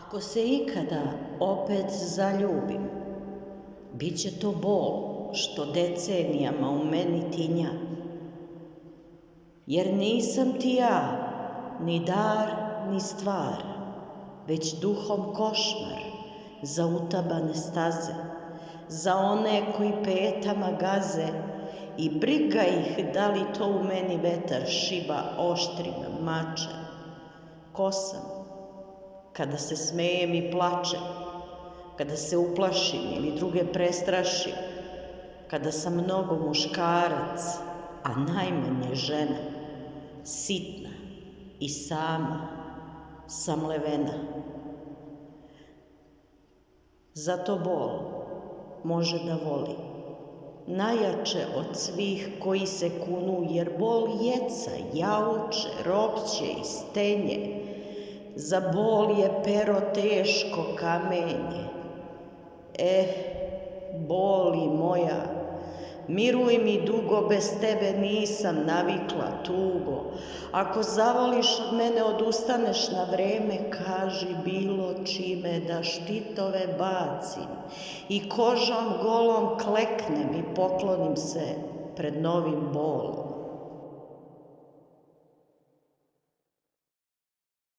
Ako se ikada opet zaljubim, bit će to bol što decenijama u meni tinja. Jer nisam ti ja, ni dar, ni stvar, već duhom košmar za utabane staze, za one koji petama gaze i briga ih da li to u meni vetar šiba oštrim mačem. Ko sam? Kada se smejem i plačem, kada se uplašim ili druge prestrašim, kada sam mnogo muškarac, a najmanje žena, sitna i sama, samlevena. Zato bol može da voli, najjače od svih koji se kunu, jer bol jeca, jauče, ropće i stenje. Za bol je pero teško kamenje. Boli moja, miruj mi dugo, bez tebe nisam navikla tugo. Ako zavoliš od mene, odustaneš na vreme, kaži bilo čime da štitove bacim i kožom golom kleknem i poklonim se pred novim bolom.